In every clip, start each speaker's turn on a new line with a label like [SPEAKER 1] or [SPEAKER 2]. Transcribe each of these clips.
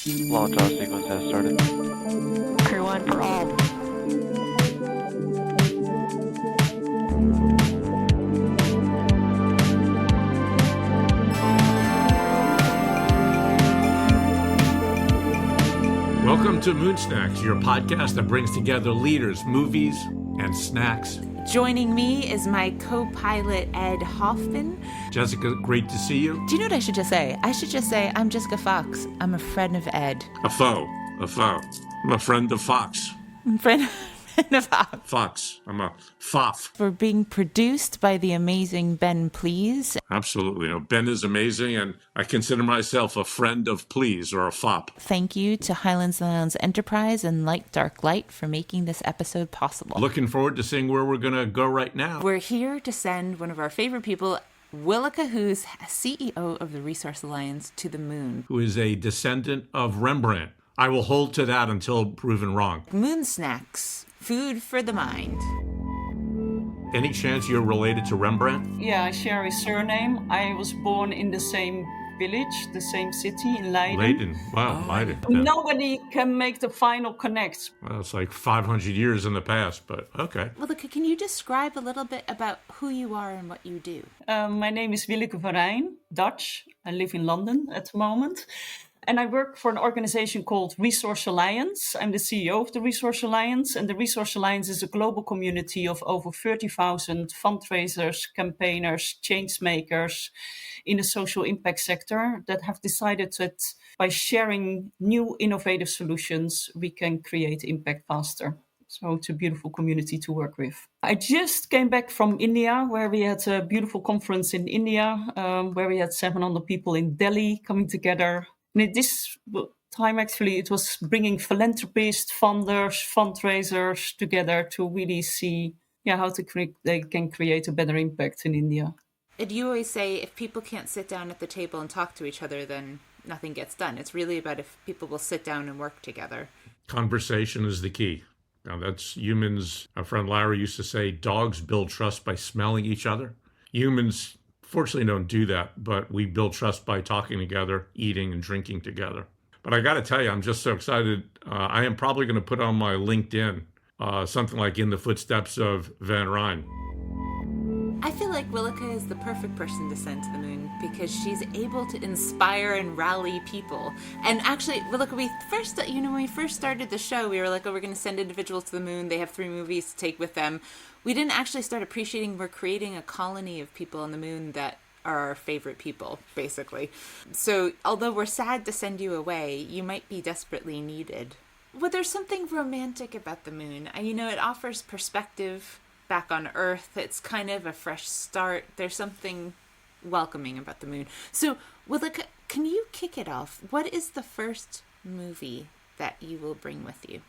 [SPEAKER 1] Launch off sequence has started.
[SPEAKER 2] Crew one for all.
[SPEAKER 3] Welcome to Moon Snacks, your podcast that brings together leaders, movies, and snacks.
[SPEAKER 4] Joining me is my co-pilot, Ed Hoffman.
[SPEAKER 3] Jessica, great to see you.
[SPEAKER 4] Do you know what I should just say? I should just say, I'm Jessica Fox. I'm a friend of Ed.
[SPEAKER 3] A foe. I'm a friend of Fox.
[SPEAKER 4] Friend of Fox.
[SPEAKER 3] Fox. I'm a fof.
[SPEAKER 4] We're being produced by the amazing Ben Please.
[SPEAKER 3] Absolutely. You know, Ben is amazing, and I consider myself a friend of Please, or a fop.
[SPEAKER 4] Thank you to Highlands and Islands Enterprise and Light Dark Light for making this episode possible.
[SPEAKER 3] Looking forward to seeing where we're going to go right now.
[SPEAKER 4] We're here to send one of our favorite people, Willeke, who's CEO of the Resource Alliance, to the moon.
[SPEAKER 3] Who is a descendant of Rembrandt. I will hold to that until proven wrong.
[SPEAKER 4] Moon Snacks, food for the mind.
[SPEAKER 3] Any chance you're related to Rembrandt?
[SPEAKER 2] Yeah, I share his surname. I was born in the same village, the same city in Leiden.
[SPEAKER 3] Wow, Leiden. Yeah.
[SPEAKER 2] Nobody can make the final connect.
[SPEAKER 3] Well, it's like 500 years in the past, but okay.
[SPEAKER 4] Willeke, can you describe a little bit about who you are and what you do?
[SPEAKER 2] My name is Willeke van Rijn, Dutch. I live in London at the moment. And I work for an organization called Resource Alliance. I'm the CEO of the Resource Alliance. And the Resource Alliance is a global community of over 30,000 fundraisers, campaigners, change makers in the social impact sector that have decided that by sharing new innovative solutions, we can create impact faster. So it's a beautiful community to work with. I just came back from India, where we had a beautiful conference in India, where we had 700 people in Delhi coming together. And at this time, actually, it was bringing philanthropists, funders, fundraisers together to really see how they can create a better impact in India.
[SPEAKER 4] And you always say if people can't sit down at the table and talk to each other, then nothing gets done. It's really about if people will sit down and work together.
[SPEAKER 3] Conversation is the key. Now, that's humans. Our friend Larry used to say, dogs build trust by smelling each other. Humans fortunately don't do that, but we build trust by talking together, eating and drinking together. But I got to tell you, I'm just so excited. I am probably going to put on my LinkedIn something like In the Footsteps of Van Rijn.
[SPEAKER 4] I feel like Willeke is the perfect person to send to the moon because she's able to inspire and rally people. And actually, Willeke, when we first started the show, we were like, we're going to send individuals to the moon. They have 3 movies to take with them. We didn't actually start appreciating we're creating a colony of people on the moon that are our favorite people, basically. So although we're sad to send you away, you might be desperately needed. Well, there's something romantic about the moon. It offers perspective back on Earth. It's kind of a fresh start. There's something welcoming about the moon. So, Willeke, can you kick it off? What is the first movie that you will bring with you?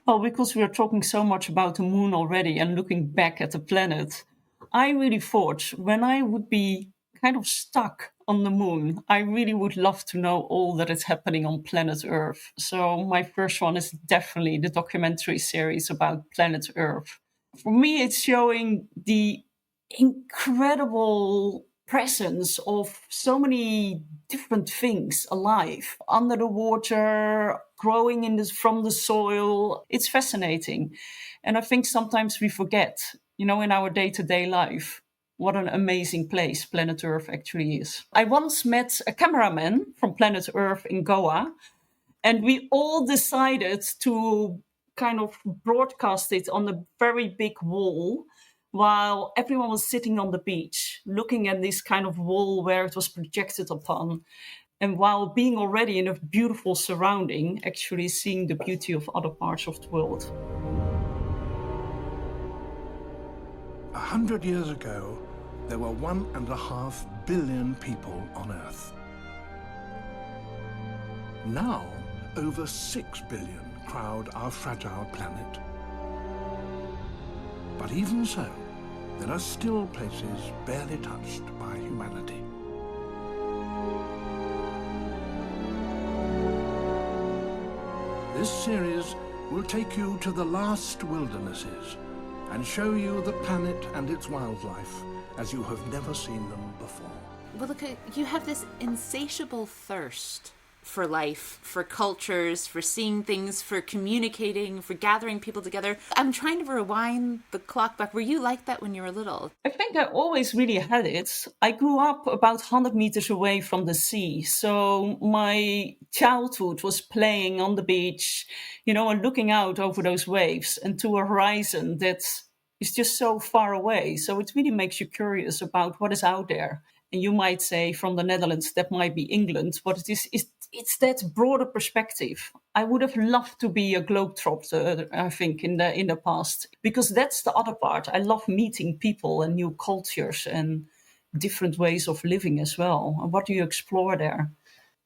[SPEAKER 2] Well, because we are talking so much about the moon already and looking back at the planet, I really thought when I would be kind of stuck on the moon, I really would love to know all that is happening on planet Earth. So my first one is definitely the documentary series about planet Earth. For me, it's showing the incredible presence of so many different things alive under the water, growing from the soil. It's fascinating. And I think sometimes we forget, in our day-to-day life, what an amazing place planet Earth actually is. I once met a cameraman from planet Earth in Goa, and we all decided to kind of broadcast it on a very big wall while everyone was sitting on the beach, looking at this kind of wall where it was projected upon. And while being already in a beautiful surrounding, actually seeing the beauty of other parts of the world.
[SPEAKER 5] 100 years ago, there were 1.5 billion people on Earth. Now, over 6 billion crowd our fragile planet. But even so, there are still places barely touched by humanity. This series will take you to the last wildernesses and show you the planet and its wildlife as you have never seen them before.
[SPEAKER 4] Willeke, you have this insatiable thirst for life, for cultures, for seeing things, for communicating, for gathering people together. I'm trying to rewind the clock back. Were you like that when you were little?
[SPEAKER 2] I think I always really had it. I grew up about 100 meters away from the sea. So my childhood was playing on the beach, and looking out over those waves and to a horizon that is just so far away. So it really makes you curious about what is out there. And you might say from the Netherlands, that might be England. What it is it's that broader perspective. I would have loved to be a globetrotter, I think, in the past, because that's the other part. I love meeting people and new cultures and different ways of living as well. And what do you explore there?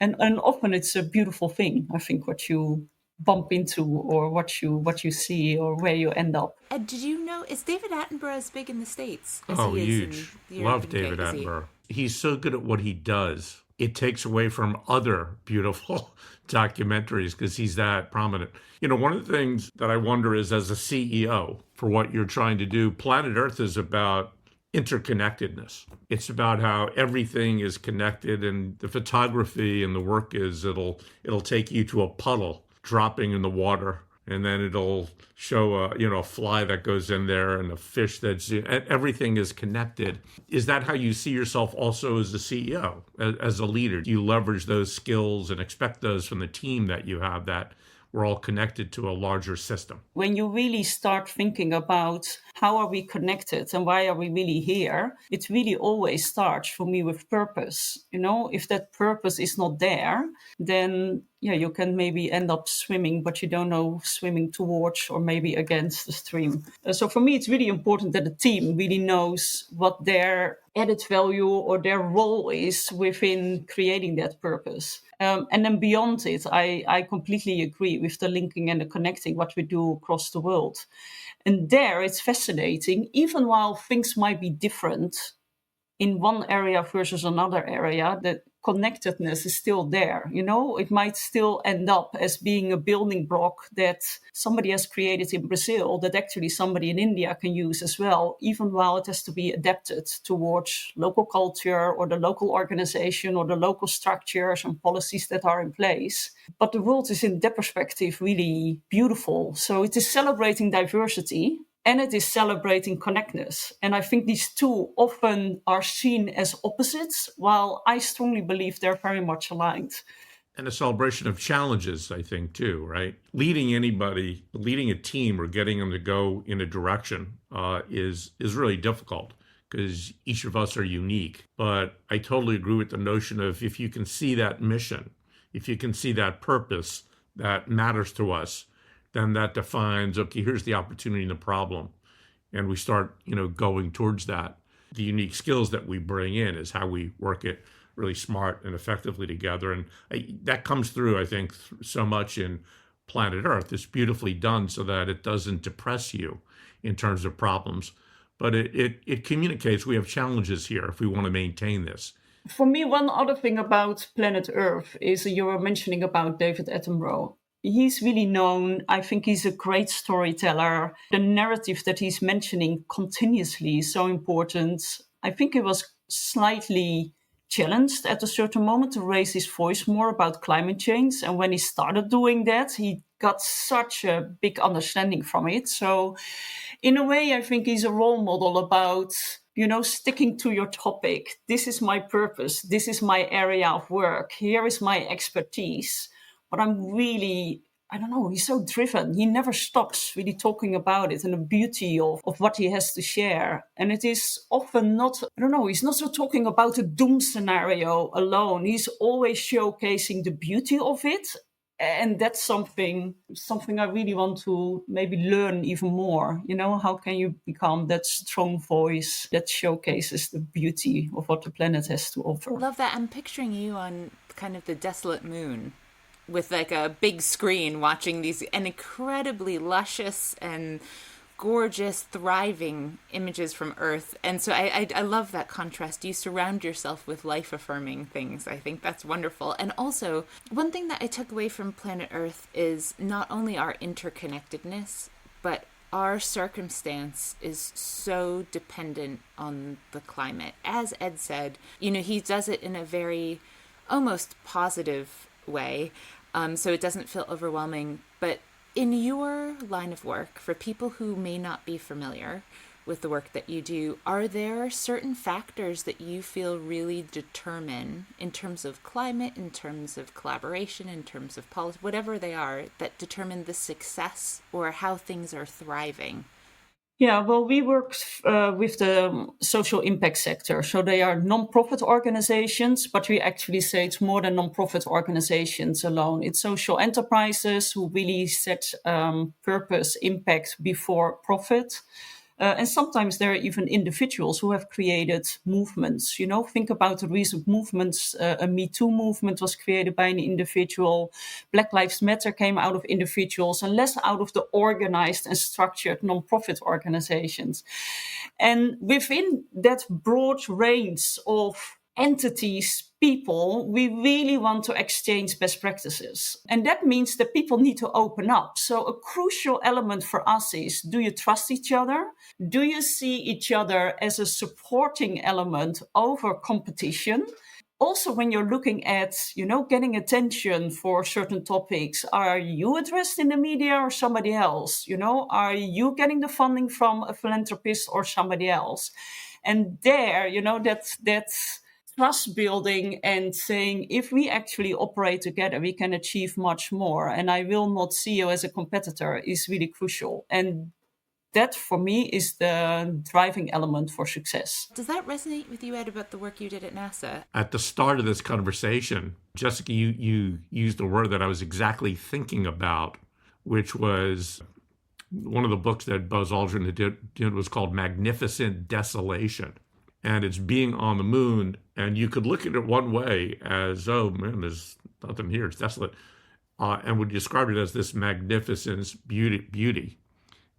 [SPEAKER 2] And often it's a beautiful thing, I think, what you bump into or what you see or where you end up.
[SPEAKER 4] Did you know, is David Attenborough as big in the States as
[SPEAKER 3] Oh,
[SPEAKER 4] he is
[SPEAKER 3] huge.
[SPEAKER 4] in the
[SPEAKER 3] Love
[SPEAKER 4] European
[SPEAKER 3] David
[SPEAKER 4] case?
[SPEAKER 3] Attenborough. He's so good at what he does. It takes away from other beautiful documentaries because he's that prominent. One of the things that I wonder is, as a CEO, for what you're trying to do, Planet Earth is about interconnectedness. It's about how everything is connected, and the photography and the work is it'll take you to a puddle dropping in the water, and then it'll show a fly that goes in there and a fish everything is connected. Is that how you see yourself also as a CEO, as a leader? Do you leverage those skills and expect those from the team that you have, that we're all connected to a larger system?
[SPEAKER 2] When you really start thinking about how are we connected and why are we really here, it really always starts for me with purpose. If that purpose is not there, then you can maybe end up swimming, but you don't know swimming towards or maybe against the stream. So for me, it's really important that the team really knows what their added value or their role is within creating that purpose. And then beyond it, I completely agree with the linking and the connecting what we do across the world. And there it's fascinating, even while things might be different in one area versus another area, that connectedness is still there. It might still end up as being a building block that somebody has created in Brazil that actually somebody in India can use as well, even while it has to be adapted towards local culture or the local organization or the local structures and policies that are in place. But the world is, in that perspective, really beautiful. So it is celebrating diversity, and it is celebrating connectedness. And I think these two often are seen as opposites, while I strongly believe they're very much aligned.
[SPEAKER 3] And a celebration of challenges, I think, too, right? Leading a team or getting them to go in a direction is really difficult because each of us are unique. But I totally agree with the notion of, if you can see that mission, if you can see that purpose that matters to us, then that defines, okay, here's the opportunity and the problem. And we start, going towards that. The unique skills that we bring in is how we work it really smart and effectively together. And that comes through, I think, so much in Planet Earth. It's beautifully done so that it doesn't depress you in terms of problems, but it communicates we have challenges here if we want to maintain this.
[SPEAKER 2] For me, one other thing about Planet Earth is you were mentioning about David Attenborough. He's really known. I think he's a great storyteller. The narrative that he's mentioning continuously is so important. I think he was slightly challenged at a certain moment to raise his voice more about climate change. And when he started doing that, he got such a big understanding from it. So in a way, I think he's a role model about, sticking to your topic. This is my purpose. This is my area of work. Here is my expertise. But I'm really, he's so driven. He never stops really talking about it and the beauty of what he has to share. And it is often not, he's not so talking about a doom scenario alone. He's always showcasing the beauty of it. And that's something I really want to maybe learn even more. How can you become that strong voice that showcases the beauty of what the planet has to offer?
[SPEAKER 4] I love that. I'm picturing you on kind of the desolate moon, with like a big screen watching these incredibly luscious and gorgeous, thriving images from Earth. And so I love that contrast. You surround yourself with life-affirming things. I think that's wonderful. And also, one thing that I took away from Planet Earth is not only our interconnectedness, but our circumstance is so dependent on the climate. As Ed said, he does it in a very almost positive way, so it doesn't feel overwhelming. But in your line of work, for people who may not be familiar with the work that you do, are there certain factors that you feel really determine, in terms of climate, in terms of collaboration, in terms of policy, whatever they are, that determine the success or how things are thriving?
[SPEAKER 2] Yeah, well, we work with the social impact sector. So they are non-profit organizations, but we actually say it's more than non-profit organizations alone. It's social enterprises who really set purpose, impact before profit. And sometimes there are even individuals who have created movements. You know, think about the recent movements. A Me Too movement was created by an individual. Black Lives Matter came out of individuals and less out of the organized and structured non-profit organizations. And within that broad range of entities, people, we really want to exchange best practices. And that means that people need to open up. So a crucial element for us is, do you trust each other? Do you see each other as a supporting element over competition? Also, when you're looking at, you know, getting attention for certain topics, are you addressed in the media or somebody else? You know, are you getting the funding from a philanthropist or somebody else? And there, you know, that's trust building and saying, if we actually operate together, we can achieve much more. And I will not see you as a competitor is really crucial. And that, for me, is the driving element for success.
[SPEAKER 4] Does that resonate with you, Ed, about the work you did at NASA?
[SPEAKER 3] At the start of this conversation, Jessica, you used a word that I was exactly thinking about, which was one of the books that Buzz Aldrin did was called Magnificent Desolation. And it's being on the moon, and you could look at it one way as, oh man, there's nothing here, it's desolate. And would describe it as this magnificence, beauty.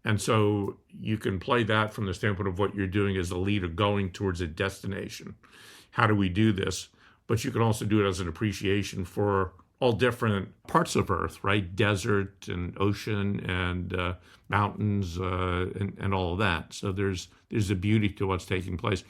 [SPEAKER 3] And so you can play that from the standpoint of what you're doing as a leader going towards a destination. How do we do this? But you can also do it as an appreciation for all different parts of Earth, right? Desert and ocean and mountains and all of that. So there's a beauty to what's taking place.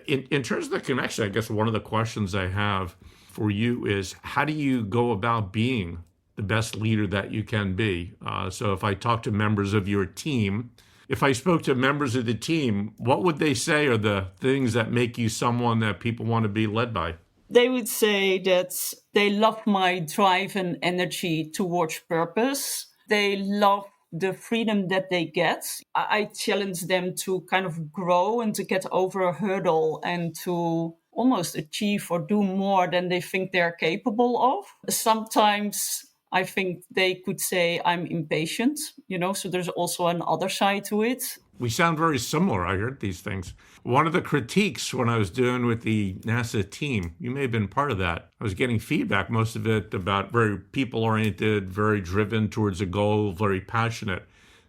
[SPEAKER 3] In terms of the connection, I guess one of the questions I have for you is, how do you go about being the best leader that you can be? So if I talk to members of your team, if I spoke to members of the team, what would they say are the things that make you someone that people want to be led by?
[SPEAKER 2] They would say that they love my drive and energy towards purpose. They love the freedom that they get. I challenge them to kind of grow and to get over a hurdle and to almost achieve or do more than they think they're capable of. Sometimes I think they could say I'm impatient, you know, so there's also another side to it.
[SPEAKER 3] We sound very similar. I heard these things. One of the critiques when I was doing with the NASA team, you may have been part of that. I was getting feedback, most of it about very people-oriented, very driven towards a goal, very passionate.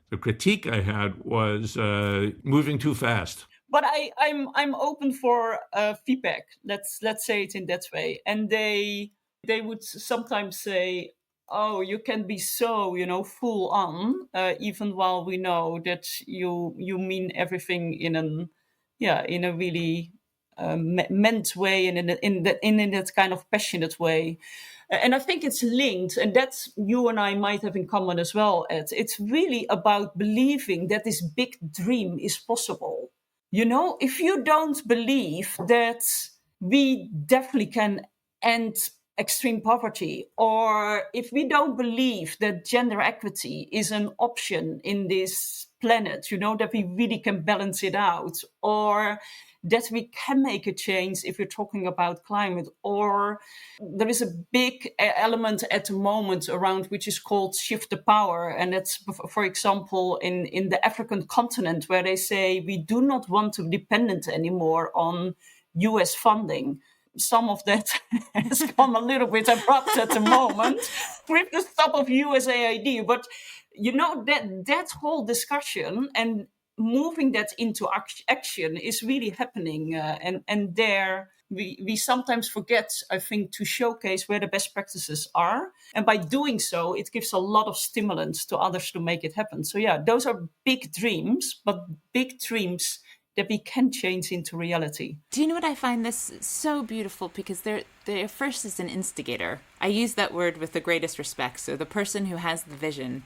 [SPEAKER 3] The critique I had was moving too fast.
[SPEAKER 2] But I'm open for feedback. Let's say it in that way. And they would sometimes say, oh, you can be so, you know, full on, even while we know that you mean everything in a really meant way and in that kind of passionate way. And I think it's linked, and that's you and I might have in common as well, Ed. It's really about believing that this big dream is possible. You know, if you don't believe that we definitely can end extreme poverty, or if we don't believe that gender equity is an option in this planet, you know, that we really can balance it out, or that we can make a change if we're talking about climate, or there is a big element at the moment around which is called shift the power. And that's, for example, in the African continent, where they say we do not want to be dependent anymore on US funding. Some of that has come a little bit abrupt at the moment with the stop of USAID. But, you know, that whole discussion and moving that into action is really happening. And there we sometimes forget, I think, to showcase where the best practices are. And by doing so, it gives a lot of stimulants to others to make it happen. So, yeah, those are big dreams, but big dreams we can change into reality.
[SPEAKER 4] Do you know what I find this so beautiful? Because they're first is an instigator. I use that word with the greatest respect. So the person who has the vision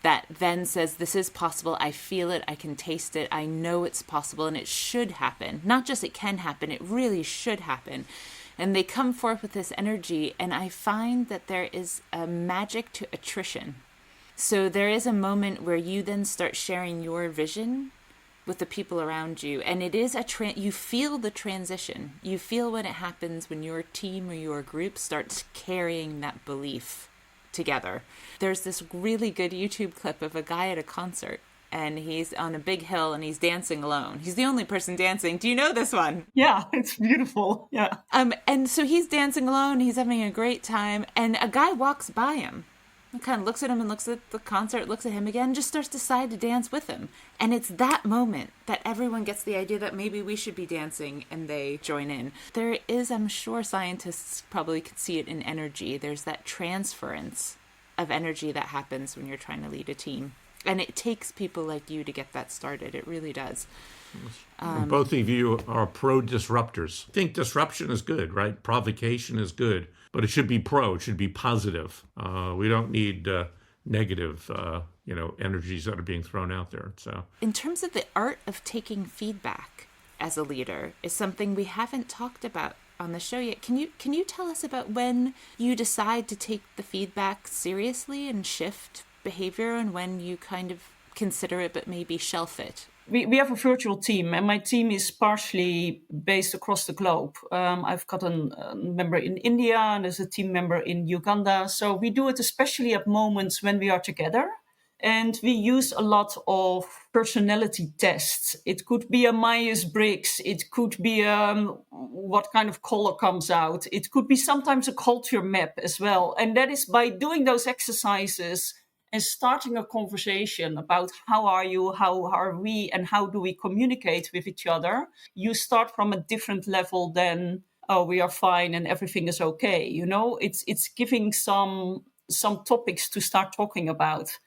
[SPEAKER 4] that then says, this is possible, I feel it, I can taste it, I know it's possible, and it should happen. Not just it can happen, it really should happen. And they come forth with this energy, and I find that there is a magic to attrition. So there is a moment where you then start sharing your vision with the people around you, and it is you feel the transition. You feel when it happens, when your team or your group starts carrying that belief together. There's this really good YouTube clip of a guy at a concert, and he's on a big hill and he's dancing alone. He's the only person dancing. Do you know this one?
[SPEAKER 2] Yeah, it's beautiful. Yeah.
[SPEAKER 4] And so he's dancing alone, he's having a great time, and a guy walks by him and kind of looks at him and looks at the concert, looks at him again, just starts to decide to dance with him. And it's that moment that everyone gets the idea that maybe we should be dancing, and they join in. There is, I'm sure scientists probably could see it in energy. There's that transference of energy that happens when you're trying to lead a team. And it takes people like you to get that started. It really does.
[SPEAKER 3] Both of you are pro-disruptors. I think disruption is good, right? Provocation is good. But it should be it should be positive. We don't need negative, energies that are being thrown out there. So,
[SPEAKER 4] in terms of the art of taking feedback as a leader, is something we haven't talked about on the show yet. Can you tell us about when you decide to take the feedback seriously and shift behavior, and when you kind of consider it but maybe shelf it?
[SPEAKER 2] We have a virtual team, and my team is partially based across the globe. I've got a member in India, and there's a team member in Uganda. So we do it especially at moments when we are together. And we use a lot of personality tests. It could be a Myers-Briggs. It could be what kind of color comes out. It could be sometimes a culture map as well. And that is by doing those exercises and starting a conversation about how are you, how are we, and how do we communicate with each other. You start from a different level than, oh, we are fine and everything is okay. It's giving some topics to start talking about.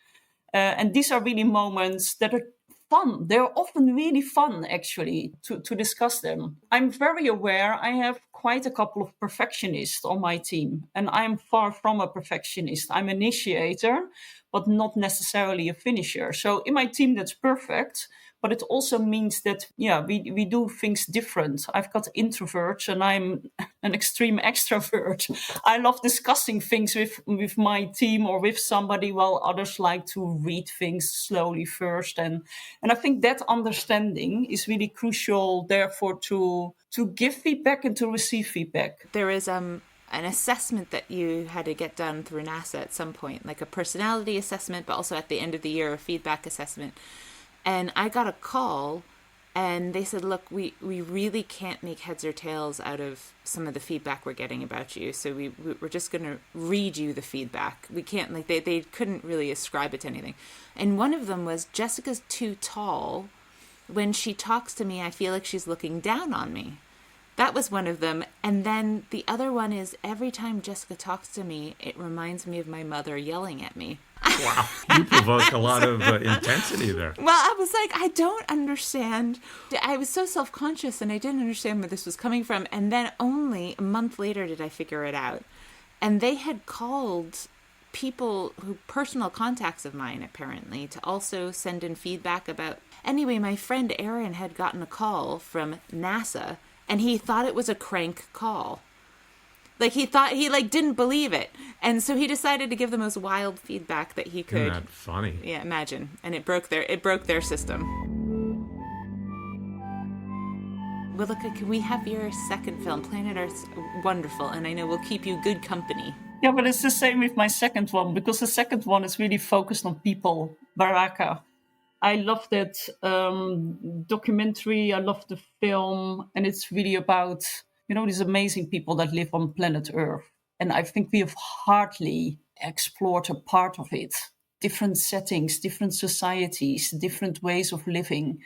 [SPEAKER 2] And these are really moments that are fun. They're often really fun, actually, to discuss them. I'm very aware I have quite a couple of perfectionists on my team, and I'm far from a perfectionist. I'm an initiator, but not necessarily a finisher. So in my team, that's perfect. But it also means that, we do things different. I've got introverts and I'm an extreme extrovert. I love discussing things with my team or with somebody, while others like to read things slowly first. And I think that understanding is really crucial, therefore, to give feedback and to receive feedback.
[SPEAKER 4] There is an assessment that you had to get done through NASA at some point, like a personality assessment, but also at the end of the year, a feedback assessment. And I got a call, and they said, look, we really can't make heads or tails out of some of the feedback we're getting about you. So we're just going to read you the feedback. We can't, they couldn't really ascribe it to anything. And one of them was, Jessica's too tall. When she talks to me, I feel like she's looking down on me. That was one of them. And then the other one is, every time Jessica talks to me, it reminds me of my mother yelling at me.
[SPEAKER 3] Wow, you provoke a lot of intensity there.
[SPEAKER 4] Well, I was like, I don't understand. I was so self-conscious, and I didn't understand where this was coming from. And then only a month later did I figure it out. And they had called people personal contacts of mine, apparently, to also send in feedback about... Anyway, my friend Aaron had gotten a call from NASA, and he thought it was a crank call. He didn't believe it. And so he decided to give the most wild feedback that he could.
[SPEAKER 3] Isn't that funny?
[SPEAKER 4] Yeah, imagine. And it broke their system. Willeke, can we have your second film? Planet Earth's wonderful, and I know we'll keep you good company.
[SPEAKER 2] Yeah, but it's the same with my second one, because the second one is really focused on people. Baraka. I love that documentary. I love the film. And it's really about... these amazing people that live on planet Earth. And I think we have hardly explored a part of it. Different settings, different societies, different ways of living.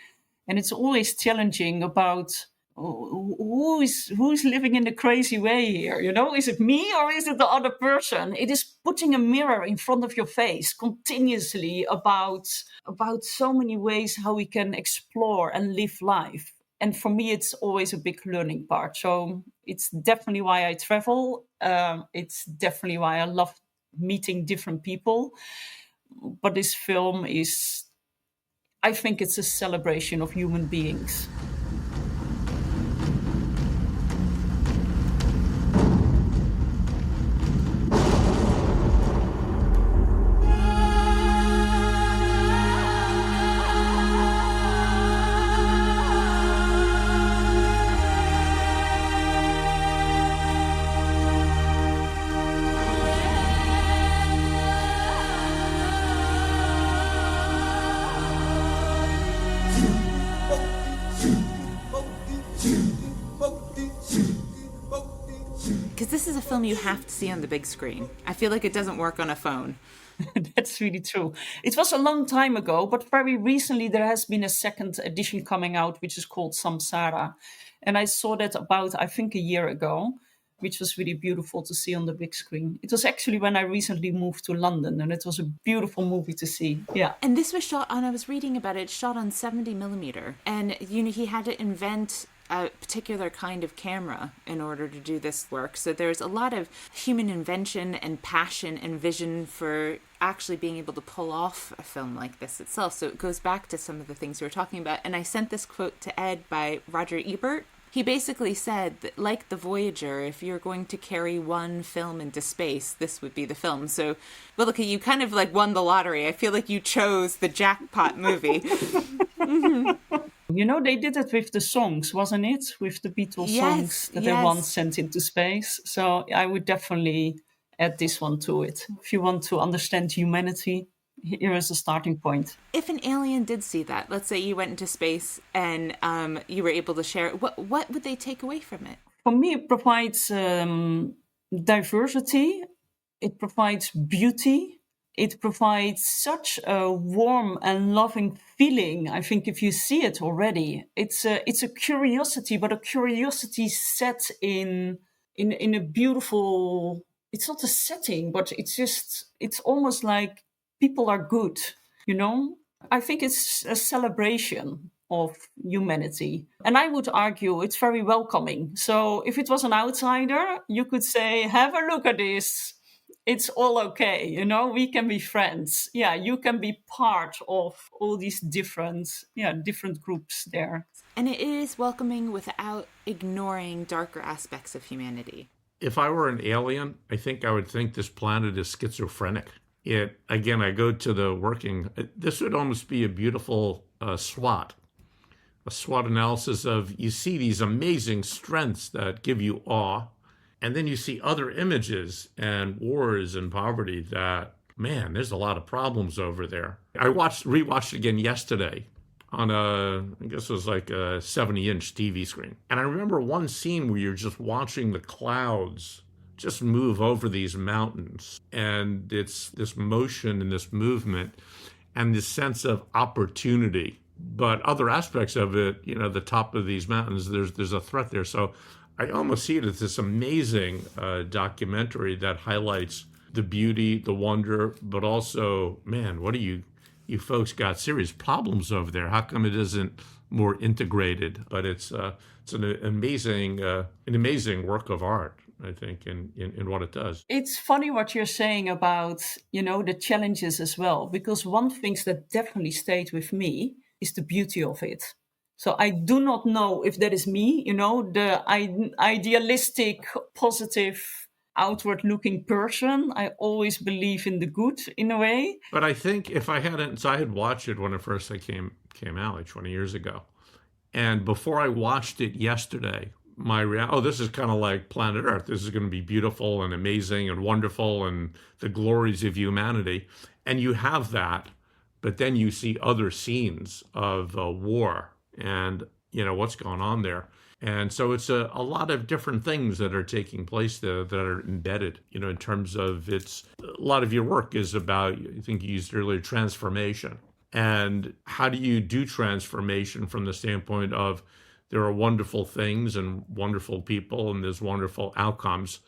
[SPEAKER 2] And it's always challenging about who is living in the crazy way here? Is it me or is it the other person? It is putting a mirror in front of your face continuously about so many ways how we can explore and live life. And for me, it's always a big learning part. So it's definitely why I travel. It's definitely why I love meeting different people. But this film is, I think it's a celebration of human beings.
[SPEAKER 4] Because this is a film you have to see on the big screen. I feel like it doesn't work on a phone.
[SPEAKER 2] That's really true. It was a long time ago, but very recently there has been a second edition coming out, which is called Samsara. And I saw that about, I think, a year ago, which was really beautiful to see on the big screen. It was actually when I recently moved to London, and it was a beautiful movie to see. Yeah.
[SPEAKER 4] And this was shot on, I was reading about it, shot on 70 millimeter. And, you know, he had to invent a particular kind of camera in order to do this work. So there's a lot of human invention and passion and vision for actually being able to pull off a film like this itself. So it goes back to some of the things we were talking about. And I sent this quote to Ed by Roger Ebert. He basically said that, like the Voyager, if you're going to carry one film into space, this would be the film. So, well, look, you kind of like won the lottery. I feel like you chose the jackpot movie.
[SPEAKER 2] You know, they did it with the songs, wasn't it? With the Beatles songs that they once sent into space. So I would definitely add this one to it. If you want to understand humanity, here is a starting point.
[SPEAKER 4] If an alien did see that, let's say you went into space and you were able to share it, what would they take away from it?
[SPEAKER 2] For me, it provides diversity. It provides beauty. It provides such a warm and loving feeling. I think if you see it already, it's a curiosity, but a curiosity set in a beautiful. It's not a setting, but it's almost like people are good. You know, I think it's a celebration of humanity, and I would argue it's very welcoming. So if it was an outsider, you could say, "Have a look at this. It's all okay, you know, we can be friends. Yeah, you can be part of all these different groups there."
[SPEAKER 4] And it is welcoming without ignoring darker aspects of humanity.
[SPEAKER 3] If I were an alien, I think I would think this planet is schizophrenic. Again, I go to the working, this would almost be a beautiful SWOT analysis of, you see these amazing strengths that give you awe, and then you see other images and wars and poverty that, man, there's a lot of problems over there. I rewatched it again yesterday on I guess it was like a 70-inch TV screen. And I remember one scene where you're just watching the clouds just move over these mountains. And it's this motion and this movement and this sense of opportunity. But other aspects of it, you know, the top of these mountains, there's a threat there. So I almost see it as this amazing documentary that highlights the beauty, the wonder, but also, man, what do you folks got serious problems over there? How come it isn't more integrated? But it's an amazing work of art, I think, in what it does.
[SPEAKER 2] It's funny what you're saying about, you know, the challenges as well, because one thing that definitely stayed with me is the beauty of it. So I do not know if that is me, you know, the idealistic, positive, outward-looking person. I always believe in the good in a way.
[SPEAKER 3] But I think if I hadn't, so I had watched it when it first came out like 20 years ago. And before I watched it yesterday, this is kind of like planet Earth. This is going to be beautiful and amazing and wonderful and the glories of humanity. And you have that, but then you see other scenes of war and, you know, what's going on there. And so it's a lot of different things that are taking place there that are embedded, you know, in terms of a lot of your work is about, I think you used earlier, transformation. And how do you do transformation from the standpoint of there are wonderful things and wonderful people and there's wonderful outcomes,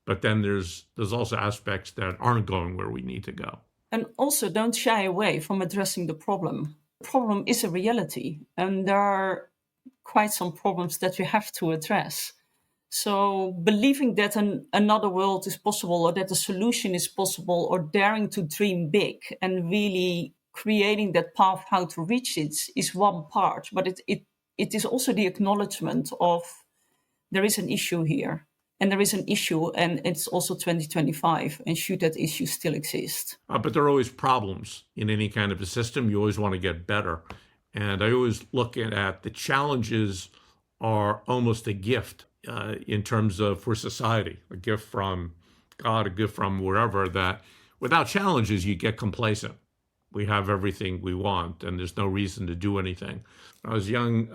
[SPEAKER 3] but then there's also aspects that aren't going where we need to go.
[SPEAKER 2] And also don't shy away from addressing the problem. The problem is a reality, and there are quite some problems that we have to address. So believing that another world is possible, or that a solution is possible, or daring to dream big and really creating that path how to reach it is one part. But it is also the acknowledgement of there is an issue here. And there is an issue, and it's also 2025, and should that issue still exist?
[SPEAKER 3] But there are always problems in any kind of a system. You always want to get better. And I always look at the challenges are almost a gift in terms of for society, a gift from God, a gift from wherever, that without challenges, you get complacent. We have everything we want, and there's no reason to do anything. When I was young,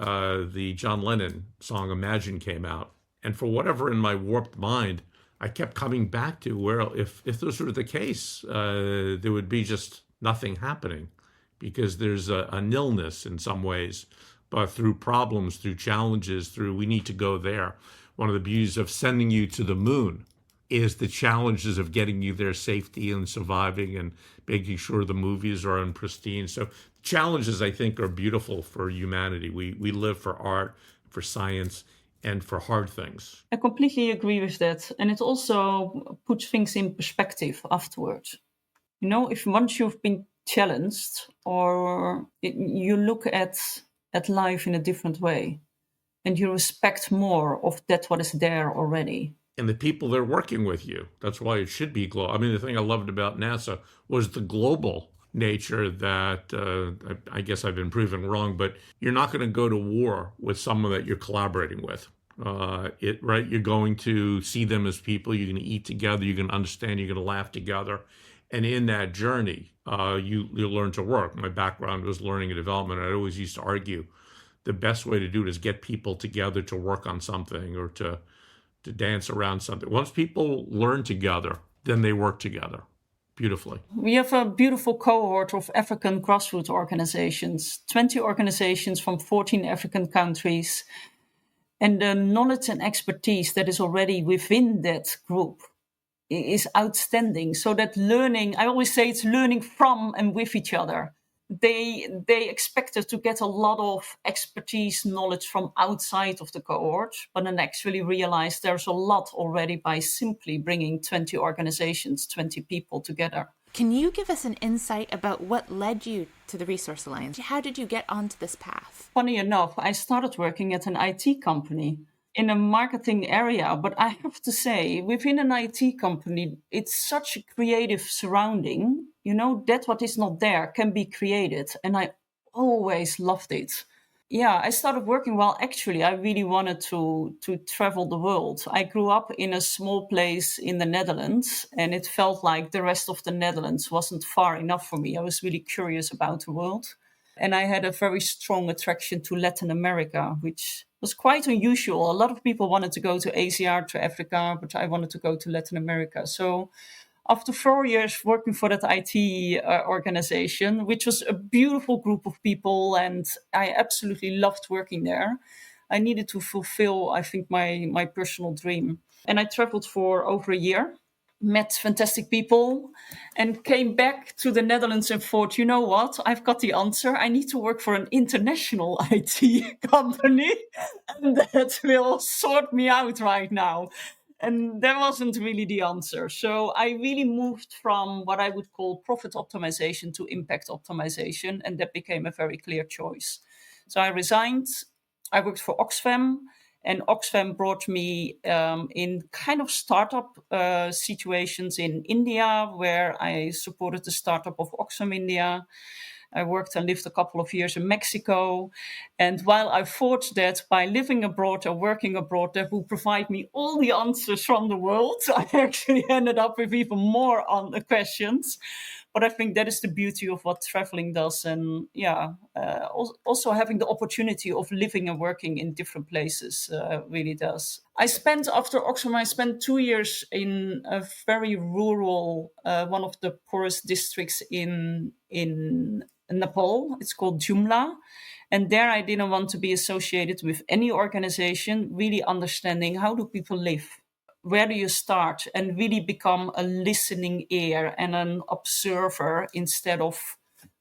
[SPEAKER 3] the John Lennon song Imagine came out. And for whatever in my warped mind, I kept coming back to where if this were the case, there would be just nothing happening, because there's a nilness in some ways. But through problems, through challenges, we need to go there. One of the beauties of sending you to the moon is the challenges of getting you there safety and surviving and making sure the movies are in pristine. So challenges, I think, are beautiful for humanity. We live for art, for science, and for hard things.
[SPEAKER 2] I completely agree with that. And it also puts things in perspective afterwards. You know, if once you've been challenged, you look at life in a different way, and you respect more of that what is there already.
[SPEAKER 3] And the people they're working with you. That's why it should be global. I mean, the thing I loved about NASA was the global nature that I guess I've been proven wrong, but you're not going to go to war with someone that you're collaborating with. Right? You're going to see them as people. You're going to eat together. You're going to understand. You're going to laugh together. And in that journey, you learn to work. My background was learning and development. I always used to argue the best way to do it is get people together to work on something or to dance around something. Once people learn together, then they work together beautifully.
[SPEAKER 2] We have a beautiful cohort of African grassroots organizations, 20 organizations from 14 African countries. And the knowledge and expertise that is already within that group is outstanding. So that learning, I always say it's learning from and with each other. They expect us to get a lot of expertise, knowledge from outside of the cohort, but then actually realize there's a lot already by simply bringing 20 organizations, 20 people together.
[SPEAKER 4] Can you give us an insight about what led you to the Resource Alliance? How did you get onto this path?
[SPEAKER 2] Funny enough, I started working at an IT company in a marketing area, but I have to say, within an IT company, it's such a creative surrounding. You know, that what is not there can be created. And I always loved it. Yeah, I started working while actually I really wanted to travel the world. I grew up in a small place in the Netherlands, and it felt like the rest of the Netherlands wasn't far enough for me. I was really curious about the world. And I had a very strong attraction to Latin America, which was quite unusual. A lot of people wanted to go to Asia, to Africa, but I wanted to go to Latin America. So after 4 years working for that IT organization, which was a beautiful group of people, and I absolutely loved working there, I needed to fulfill, I think, my personal dream. And I traveled for over a year, met fantastic people, and came back to the Netherlands and thought, you know what, I've got the answer. I need to work for an international IT company, and that will sort me out right now. And that wasn't really the answer. So I really moved from what I would call profit optimization to impact optimization, and that became a very clear choice. So I resigned. I worked for Oxfam, and Oxfam brought me in kind of startup situations in India, where I supported the startup of Oxfam India. I worked and lived a couple of years in Mexico. And while I thought that by living abroad or working abroad, that would provide me all the answers from the world, I actually ended up with even more on the questions. But I think that is the beauty of what traveling does. And also having the opportunity of living and working in different places really does. After Oxfam, I spent 2 years in a very rural, one of the poorest districts in Nepal. It's called Jumla. And there I didn't want to be associated with any organization, really understanding how do people live? Where do you start? And really become a listening ear and an observer instead of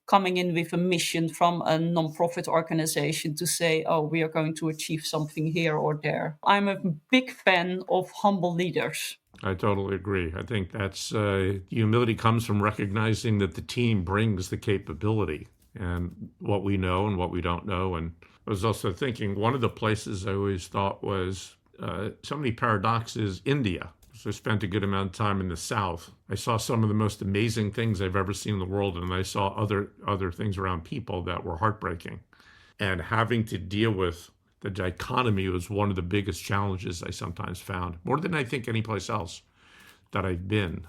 [SPEAKER 2] coming in with a mission from a non-profit organization to say, oh, we are going to achieve something here or there. I'm a big fan of humble leaders.
[SPEAKER 3] I totally agree. I think that's humility comes from recognizing that the team brings the capability and what we know and what we don't know. And I was also thinking one of the places I always thought was so many paradoxes, India. So I spent a good amount of time in the South. I saw some of the most amazing things I've ever seen in the world, and I saw other things around people that were heartbreaking. And having to deal with the dichotomy was one of the biggest challenges I sometimes found, more than I think any place else that I've been.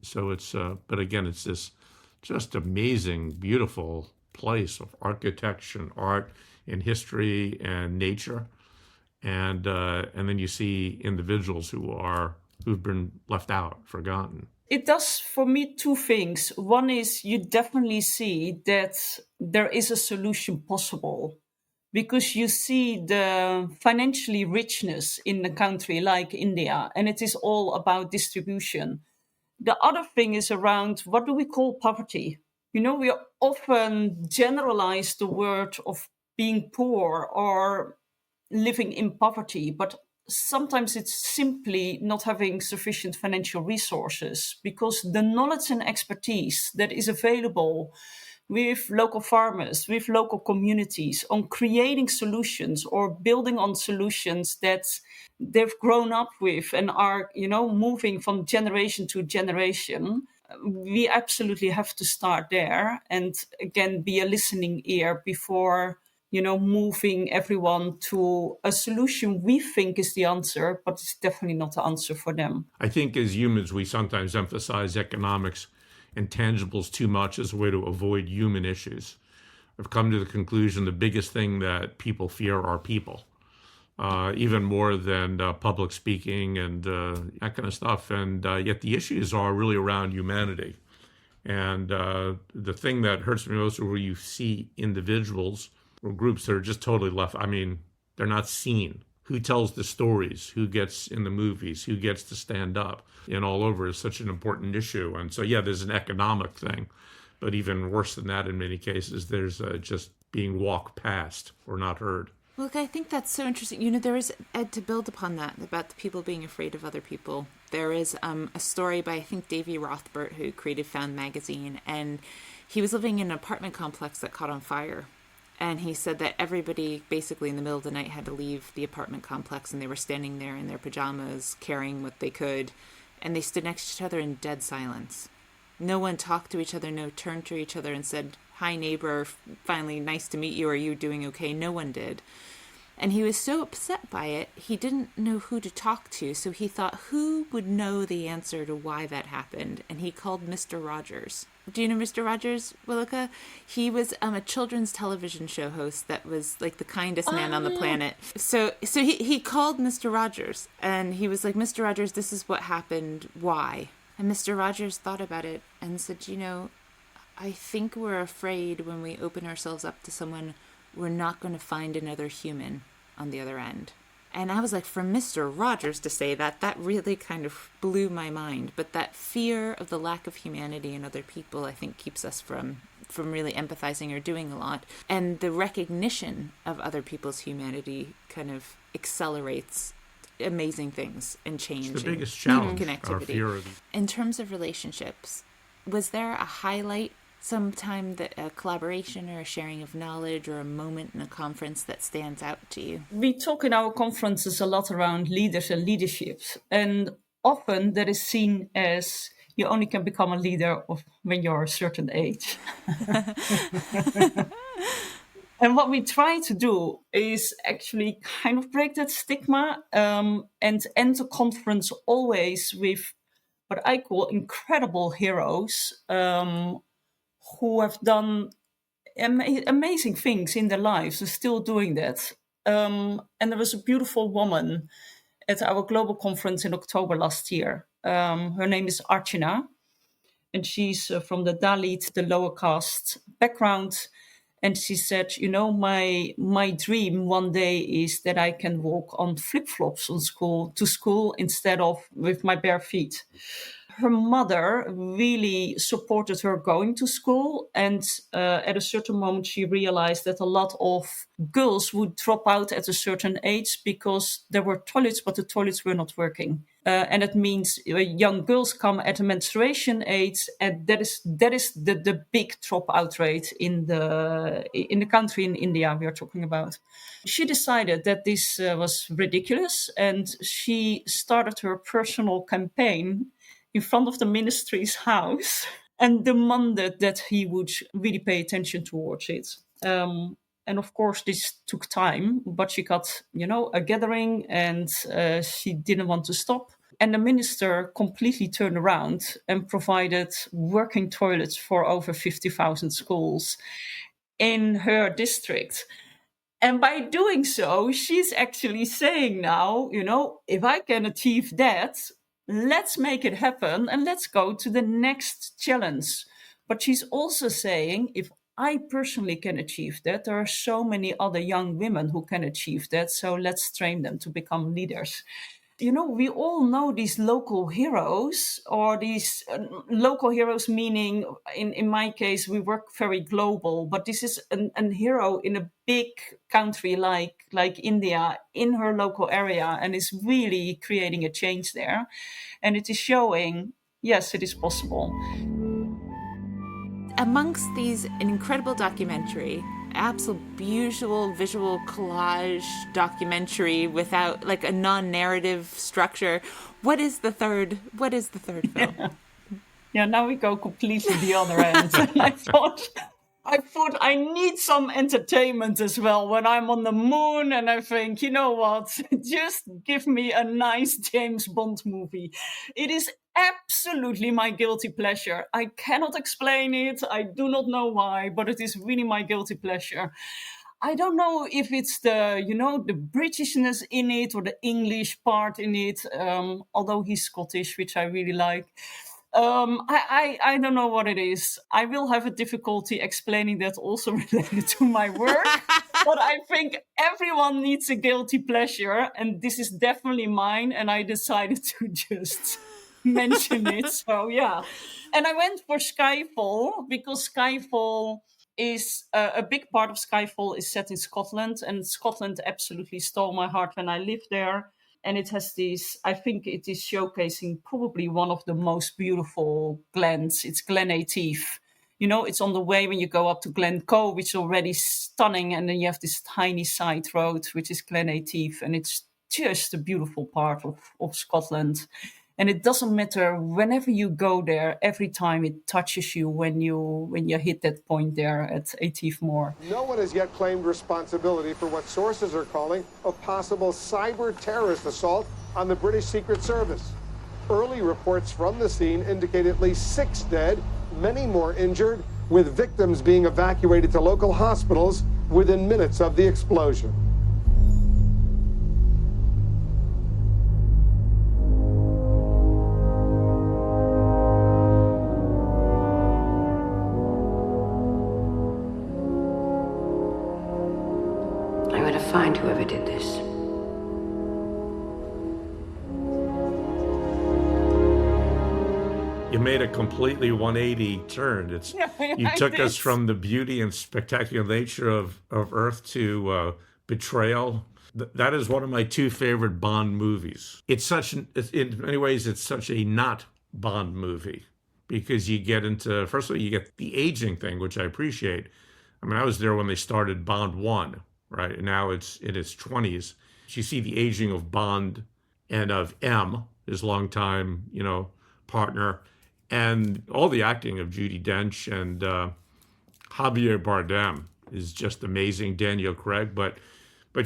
[SPEAKER 3] So it's, but again, it's this just amazing, beautiful place of architecture and art and history and nature. And then you see individuals who've been left out, forgotten.
[SPEAKER 2] It does for me two things. One is you definitely see that there is a solution possible because you see the financially richness in a country like India, and it is all about distribution. The other thing is around what do we call poverty? You know, we often generalize the word of being poor or living in poverty, but sometimes it's simply not having sufficient financial resources because the knowledge and expertise that is available with local farmers, with local communities on creating solutions or building on solutions that they've grown up with and are, moving from generation to generation. We absolutely have to start there and again, be a listening ear before moving everyone to a solution we think is the answer, but it's definitely not the answer for them.
[SPEAKER 3] I think as humans, we sometimes emphasize economics and tangibles too much as a way to avoid human issues. I've come to the conclusion the biggest thing that people fear are people, even more than public speaking and that kind of stuff. And yet the issues are really around humanity. And the thing that hurts me most is where you see individuals or groups that are just totally left. I mean, they're not seen. Who tells the stories? Who gets in the movies? Who gets to stand up? And all over is such an important issue. And so, yeah, there's an economic thing. But even worse than that, in many cases, there's just being walked past or not heard.
[SPEAKER 4] Look, I think that's so interesting. There is, Ed, to build upon that, about the people being afraid of other people. There is a story by, I think, Davy Rothbart, who created Found magazine. And he was living in an apartment complex that caught on fire. And he said that everybody basically in the middle of the night had to leave the apartment complex, and they were standing there in their pajamas, carrying what they could. And they stood next to each other in dead silence. No one talked to each other, no turned to each other and said, hi, neighbor, finally nice to meet you, are you doing okay? No one did. And he was so upset by it, he didn't know who to talk to, so he thought, who would know the answer to why that happened? And he called Mr. Rogers. Do you know Mr. Rogers, Willeke? He was a children's television show host that was like the kindest man on the planet. So he called Mr. Rogers, and he was like, Mr. Rogers, this is what happened, why? And Mr. Rogers thought about it and said, I think we're afraid when we open ourselves up to someone, we're not going to find another human on the other end. And I was like, for Mr. Rogers to say that really kind of blew my mind. But that fear of the lack of humanity in other people, I think, keeps us from really empathizing or doing a lot. And the recognition of other people's humanity kind of accelerates amazing things and change.
[SPEAKER 3] It's the biggest challenge,
[SPEAKER 4] connectivity.
[SPEAKER 3] our fear of...
[SPEAKER 4] In terms of relationships, was there a highlight sometime, that a collaboration or a sharing of knowledge or a moment in a conference that stands out to you?
[SPEAKER 2] We talk in our conferences a lot around leaders and leadership, and often that is seen as you only can become a leader when you're a certain age. And what we try to do is actually kind of break that stigma and end the conference always with what I call incredible heroes who have done amazing things in their lives and still doing that. And there was a beautiful woman at our global conference in October last year. Her name is Archana, and she's from the Dalit, the lower caste background. And she said, my dream one day is that I can walk on flip-flops to school instead of with my bare feet. her mother really supported her going to school. And at a certain moment, she realized that a lot of girls would drop out at a certain age because there were toilets, but the toilets were not working. And it means young girls come at a menstruation age, and that is the big dropout rate in the country in India we are talking about. She decided that this was ridiculous, and she started her personal campaign in front of the ministry's house and demanded that he would really pay attention towards it. And of course, this took time, but she got, a gathering, and she didn't want to stop. And the minister completely turned around and provided working toilets for over 50,000 schools in her district. And by doing so, she's actually saying now, if I can achieve that, let's make it happen and let's go to the next challenge. But she's also saying, if I personally can achieve that, there are so many other young women who can achieve that. So let's train them to become leaders. We all know these local heroes, or these local heroes, meaning in my case, we work very global, but this is a hero in a big country like India, in her local area, and is really creating a change there. And it is showing, yes, it is possible.
[SPEAKER 4] Amongst these, an incredible documentary, absolute beautiful visual collage documentary without like a non-narrative structure. What is the third film?
[SPEAKER 2] Yeah, now we go completely the other end. I thought I need some entertainment as well when I'm on the moon, and I think, you know what, just give me a nice James Bond movie. It is absolutely my guilty pleasure. I cannot explain it. I do not know why, but it is really my guilty pleasure. I don't know if it's the Britishness in it or the English part in it, although he's Scottish, which I really like. I don't know what it is. I will have a difficulty explaining that, also related to my work. But I think everyone needs a guilty pleasure, and this is definitely mine, and I decided to just mention it. So yeah. And I went for Skyfall because Skyfall is a big part of Skyfall is set in Scotland, and Scotland absolutely stole my heart when I lived there. And it has these, I think it is showcasing probably one of the most beautiful glens. It's Glen Etive. It's on the way when you go up to Glencoe, which is already stunning. And then you have this tiny side road, which is Glen Etive. And it's just a beautiful part of Scotland. And it doesn't matter, whenever you go there, every time it touches you when you hit that point there at Etive Moor.
[SPEAKER 6] No one has yet claimed responsibility for what sources are calling a possible cyber terrorist assault on the British Secret Service. Early reports from the scene indicate at least 6 dead, many more injured, with victims being evacuated to local hospitals within minutes of the explosion.
[SPEAKER 7] Find whoever did this.
[SPEAKER 3] You made a completely 180 turn. You took us from the beauty and spectacular nature of Earth to betrayal. That is one of my 2 favorite Bond movies. In many ways, it's such a not Bond movie, because you get into, first of all, you get the aging thing, which I appreciate. I mean, I was there when they started Bond 1. Right, and now it's in its 20s. You see the aging of Bond and of M, his longtime, partner, and all the acting of Judi Dench and Javier Bardem is just amazing. Daniel Craig, but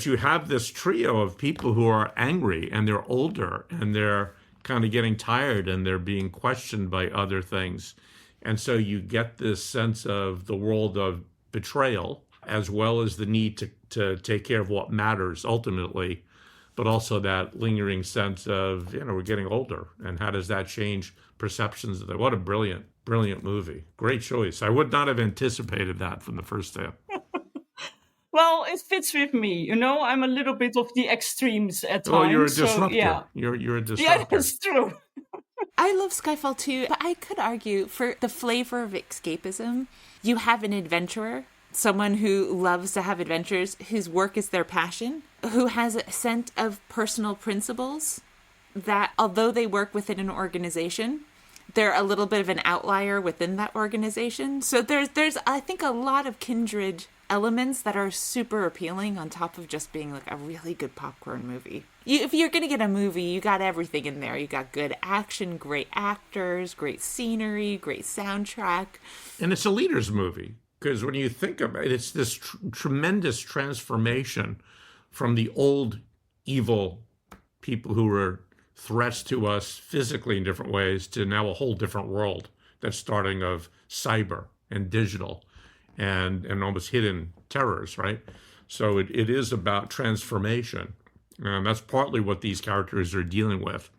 [SPEAKER 3] you have this trio of people who are angry, and they're older, and they're kind of getting tired, and they're being questioned by other things, and so you get this sense of the world of betrayal, as well as the need to take care of what matters ultimately, but also that lingering sense of, we're getting older, and how does that change perceptions of that? What a brilliant, brilliant movie. Great choice. I would not have anticipated that from the first step.
[SPEAKER 2] Well, it fits with me. I'm a little bit of the extremes at times.
[SPEAKER 3] Oh, you're a disruptor.
[SPEAKER 2] So, yeah.
[SPEAKER 3] You're a disruptor.
[SPEAKER 2] Yeah, that's true.
[SPEAKER 4] I love Skyfall too, but I could argue for the flavor of escapism, you have an adventurer, someone who loves to have adventures, whose work is their passion, who has a sense of personal principles that although they work within an organization, they're a little bit of an outlier within that organization. So there's I think a lot of kindred elements that are super appealing on top of just being like a really good popcorn movie. If you're going to get a movie, you got everything in there. You got good action, great actors, great scenery, great soundtrack.
[SPEAKER 3] And it's a leader's movie, because when you think about it, it's this tremendous transformation from the old evil people who were threats to us physically in different ways to now a whole different world that's starting of cyber and digital and almost hidden terrors, right? So it is about transformation. And that's partly what these characters are dealing with.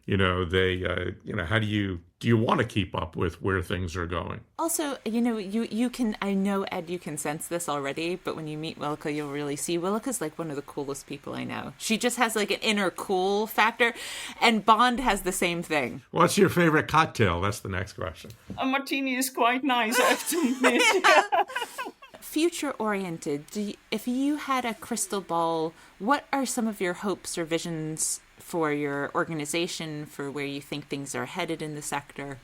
[SPEAKER 3] You know, how do you want to keep up with where things are going?
[SPEAKER 4] Also, you can, I know, Ed, you can sense this already, but when you meet Willeke, you'll really see Willike's like one of the coolest people I know. She just has like an inner cool factor, and Bond has the same thing.
[SPEAKER 3] What's your favorite cocktail? That's the next question.
[SPEAKER 2] A martini is quite nice, I have to admit.
[SPEAKER 4] Future-oriented, if you had a crystal ball, what are some of your hopes or visions for your organization, for where you think things are headed in the sector?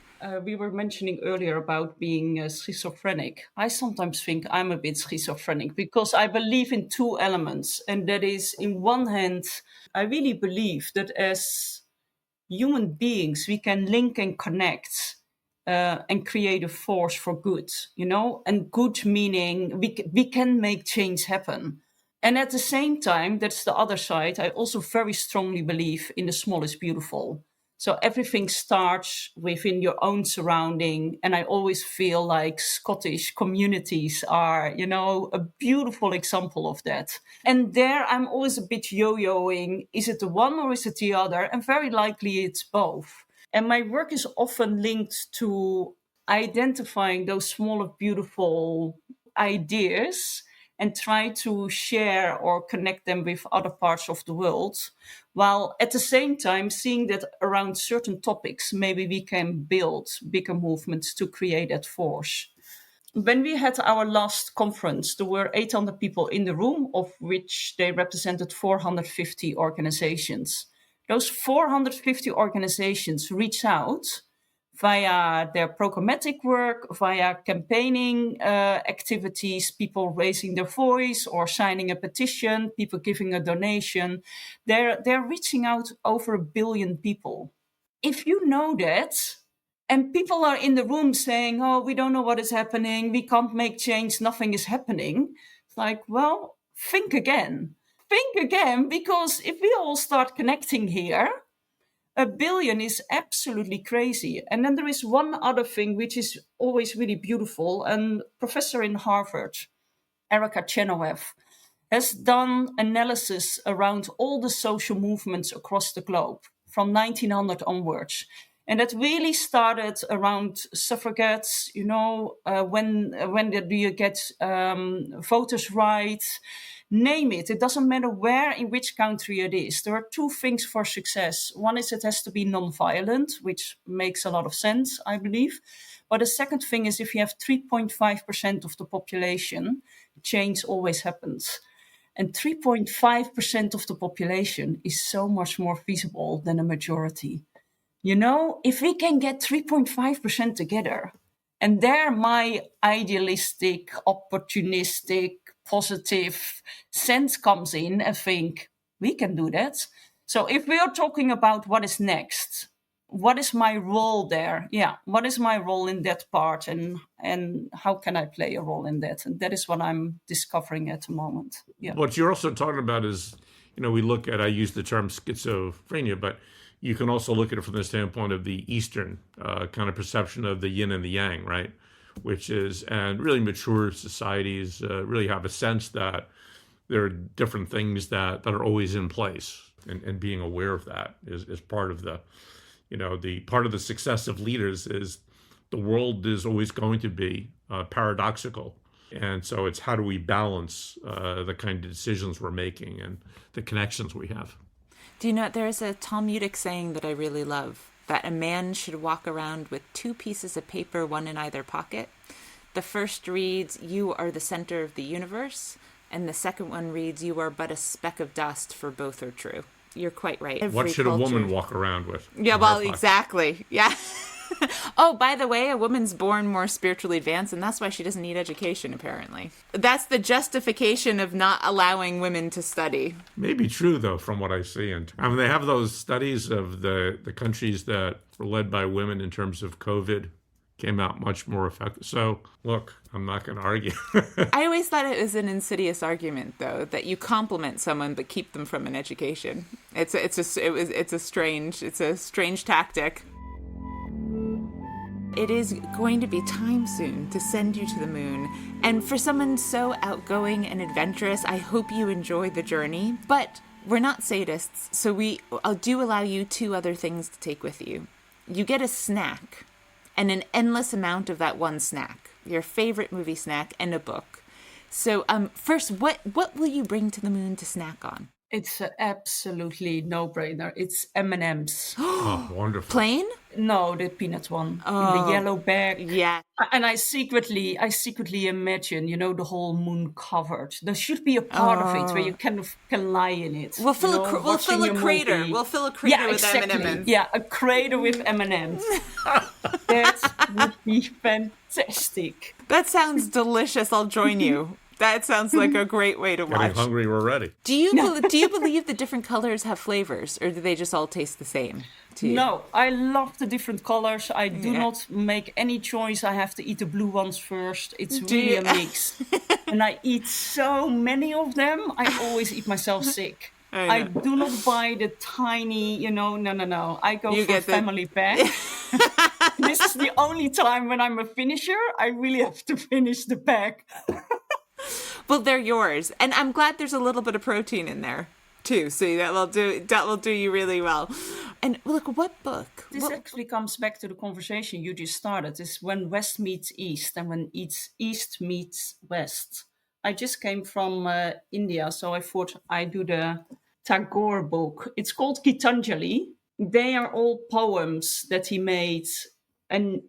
[SPEAKER 2] We were mentioning earlier about being schizophrenic. I sometimes think I'm a bit schizophrenic because I believe in two elements. And that is, in one hand, I really believe that as human beings, we can link and connect and create a force for good, and good meaning we can make change happen. And at the same time, that's the other side, I also very strongly believe in the small is beautiful. So everything starts within your own surrounding. And I always feel like Scottish communities are, a beautiful example of that. And there I'm always a bit yo-yoing. Is it the one or is it the other? And very likely it's both. And my work is often linked to identifying those smaller, beautiful ideas and try to share or connect them with other parts of the world, while at the same time seeing that around certain topics, maybe we can build bigger movements to create that force. When we had our last conference, there were 800 people in the room, of which they represented 450 organizations. Those 450 organizations reached out via their programmatic work, via campaigning activities, people raising their voice or signing a petition, people giving a donation. They're reaching out over 1 billion people. If you know that, and people are in the room saying, oh, we don't know what is happening, we can't make change, nothing is happening. It's like, well, think again. Think again, because if we all start connecting here, 1 billion is absolutely crazy. And then there is one other thing which is always really beautiful. And professor in Harvard, Erica Chenoweth, has done analysis around all the social movements across the globe from 1900 onwards. And that really started around suffragettes, when do you get voters' rights? Name it. It doesn't matter where, in which country it is. There are two things for success. One is it has to be non-violent, which makes a lot of sense, I believe. But the second thing is if you have 3.5% of the population, change always happens. And 3.5% of the population is so much more feasible than a majority. If we can get 3.5% together, and there my idealistic, opportunistic, positive sense comes in and think, we can do that. So if we are talking about what is next, what is my role there? Yeah, what is my role in that part and how can I play a role in that? And that is what I'm discovering at the moment. Yeah.
[SPEAKER 3] What you're also talking about is, we look at, I use the term schizophrenia, but you can also look at it from the standpoint of the Eastern kind of perception of the yin and the yang, right? Which is, and really mature societies really have a sense that there are different things that are always in place, and being aware of that is part of the, the part of the success of leaders is the world is always going to be paradoxical. And so it's how do we balance the kind of decisions we're making and the connections we have.
[SPEAKER 4] Do you know, there is a Talmudic saying that I really love that a man should walk around with 2 pieces of paper, one in either pocket. The first reads, "You are the center of the universe." And the second one reads, "You are but a speck of dust, for both are true." You're quite right.
[SPEAKER 3] What should a woman walk around with?
[SPEAKER 4] Yeah, well, exactly. Yeah. Oh, by the way, a woman's born more spiritually advanced, and that's why she doesn't need education, apparently. That's the justification of not allowing women to study.
[SPEAKER 3] Maybe true, though, from what I see. And I mean, they have those studies of the countries that were led by women in terms of COVID came out much more effective. So, look, I'm not going to argue.
[SPEAKER 4] I always thought it was an insidious argument, though, that you compliment someone but keep them from an education. It's a strange tactic. It is going to be time soon to send you to the moon. And for someone so outgoing and adventurous, I hope you enjoy the journey. But we're not sadists, so I'll do allow you 2 other things to take with you. You get a snack, and an endless amount of that one snack, your favorite movie snack, and a book. So first, what will you bring to the moon to snack on?
[SPEAKER 2] It's an absolutely no-brainer. It's M&M's.
[SPEAKER 3] Oh, wonderful.
[SPEAKER 4] Plain?
[SPEAKER 2] No, the peanut one. In the yellow bag.
[SPEAKER 4] Yeah.
[SPEAKER 2] And I secretly imagine, the whole moon covered. There should be a part of it where you can lie in it.
[SPEAKER 4] We'll fill a crater.
[SPEAKER 2] Movie.
[SPEAKER 4] We'll fill a crater with
[SPEAKER 2] exactly.
[SPEAKER 4] M&M's.
[SPEAKER 2] Yeah, a crater with M&M's. That would be fantastic.
[SPEAKER 4] That sounds delicious. I'll join you. That sounds like a great way to watch.
[SPEAKER 3] Getting hungry already.
[SPEAKER 4] Do you believe the different colors have flavors, or do they just all taste the same to you?
[SPEAKER 2] No, I love the different colors. I do not make any choice. I have to eat the blue ones first. It's really a mix. And I eat so many of them, I always eat myself sick. I do not buy the tiny, no. I go for a family pack. This is the only time when I'm a finisher. I really have to finish the pack.
[SPEAKER 4] Well, they're yours, and I'm glad there's a little bit of protein in there too. So that will do you really well. And look, what book?
[SPEAKER 2] This actually comes back to the conversation you just started. Is when West meets East, and when East meets West. I just came from India, so I thought I'd do the Tagore book. It's called Gitanjali. They are all poems that he made, and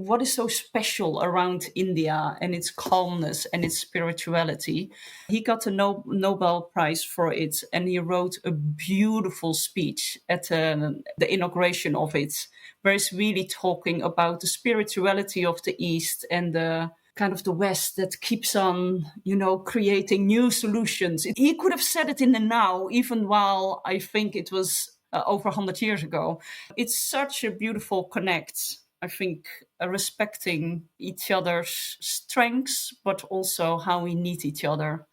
[SPEAKER 2] what is so special around India and its calmness and its spirituality. He got a Nobel Prize for it, and he wrote a beautiful speech at the inauguration of it, where he's really talking about the spirituality of the East and the kind of the West that keeps on, creating new solutions. He could have said it in the now, even while I think it was over 100 years ago. It's such a beautiful connect. I think respecting each other's strengths, but also how we need each other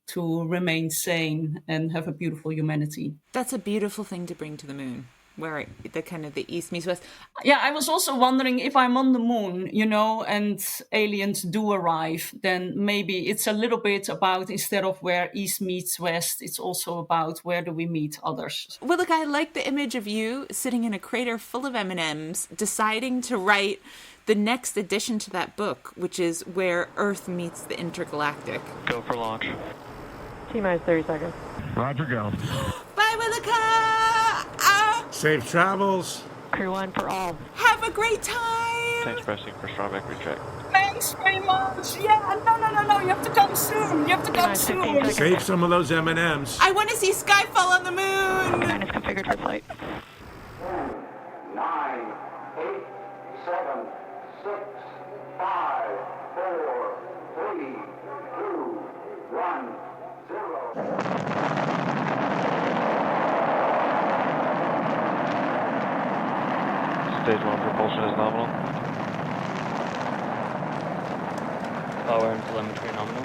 [SPEAKER 2] to remain sane and have a beautiful humanity.
[SPEAKER 4] That's a beautiful thing to bring to the moon, where the East meets West.
[SPEAKER 2] Yeah, I was also wondering if I'm on the moon, and aliens do arrive, then maybe it's a little bit about, instead of where East meets West, it's also about where do we meet others.
[SPEAKER 4] Well, look, I like the image of you sitting in a crater full of M&Ms, deciding to write the next addition to that book, which is Where Earth Meets the Intergalactic.
[SPEAKER 1] Go for launch.
[SPEAKER 8] T-minus 30 seconds.
[SPEAKER 5] Roger, go.
[SPEAKER 4] Bye, Willeke!
[SPEAKER 3] Safe travels.
[SPEAKER 8] Crew 1 for all.
[SPEAKER 4] Have a great time!
[SPEAKER 1] Thanks, pressing for Strawback recheck.
[SPEAKER 2] Thanks very much. Yeah, no. You have to come soon.
[SPEAKER 3] Save some of those M&Ms.
[SPEAKER 4] I want to see Skyfall on the moon!
[SPEAKER 8] T-minus configured for flight.
[SPEAKER 9] 9, 8, 7, 6, 5, 4, 3, 2, 1, 0.
[SPEAKER 1] Stage 1 propulsion is nominal.
[SPEAKER 10] Power and telemetry nominal.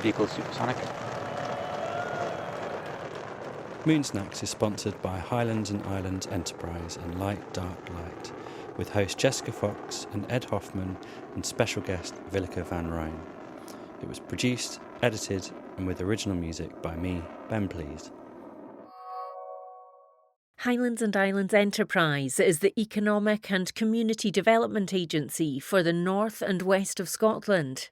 [SPEAKER 10] Vehicle supersonic.
[SPEAKER 11] Moon Snacks is sponsored by Highlands and Islands Enterprise and Light Dark Light, with host Jessica Fox and Ed Hoffman and special guest Willeke van Rijn. It was produced, edited, and with original music by me, Ben Pleased.
[SPEAKER 12] Highlands and Islands Enterprise is the economic and community development agency for the north and west of Scotland.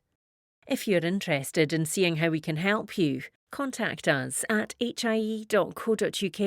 [SPEAKER 12] If you're interested in seeing how we can help you, contact us at hie.co.uk.